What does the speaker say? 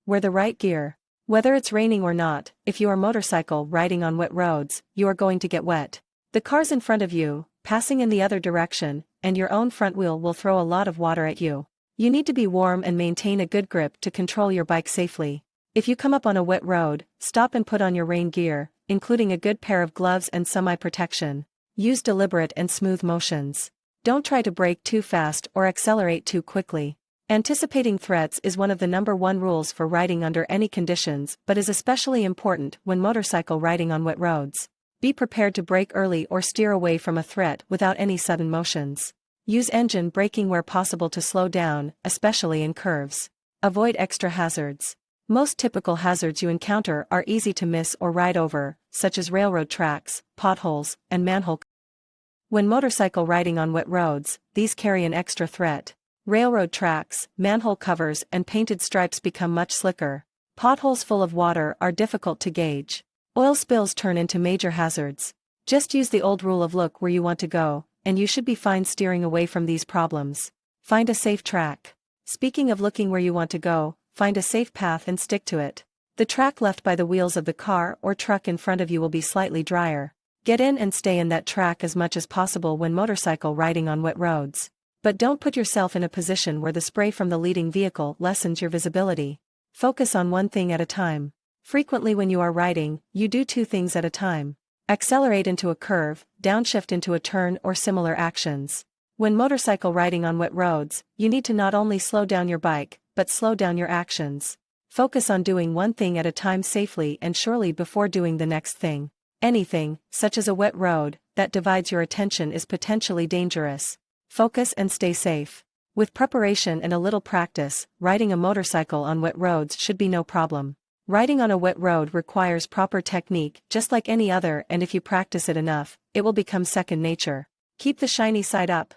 Wear the right gear. Whether it's raining or not, if you are motorcycle riding on wet roads, you are going to get wet. The cars in front of you, passing in the other direction, and your own front wheel will throw a lot of water at you. You need to be warm and maintain a good grip to control your bike safely. If you come up on a wet road, stop and put on your rain gear, including a good pair of gloves and some eye protection. Use deliberate and smooth motions. Don't try to brake too fast or accelerate too quickly. Anticipating threats is one of the #1 rules for riding under any conditions, but is especially important when motorcycle riding on wet roads. Be prepared to brake early or steer away from a threat without any sudden motions. Use engine braking where possible to slow down, especially in curves. Avoid extra hazards. Most typical hazards you encounter are easy to miss or ride over, such as railroad tracks, potholes, and manhole. When motorcycle riding on wet roads, these carry an extra threat. Railroad tracks, manhole covers and painted stripes become much slicker. Potholes full of water are difficult to gauge. Oil spills turn into major hazards. Just use the old rule of look where you want to go, and you should be fine steering away from these problems. Find a safe track. Speaking of looking where you want to go, find a safe path and stick to it. The track left by the wheels of the car or truck in front of you will be slightly drier. Get in and stay in that track as much as possible when motorcycle riding on wet roads. But don't put yourself in a position where the spray from the leading vehicle lessens your visibility. Focus on one thing at a time. Frequently when you are riding, you do two things at a time. Accelerate into a curve, downshift into a turn or similar actions. When motorcycle riding on wet roads, you need to not only slow down your bike, but slow down your actions. Focus on doing one thing at a time safely and surely before doing the next thing. Anything, such as a wet road, that divides your attention is potentially dangerous. Focus and stay safe. With preparation and a little practice, riding a motorcycle on wet roads should be no problem. Riding on a wet road requires proper technique just like any other, and if you practice it enough, it will become second nature. Keep the shiny side up.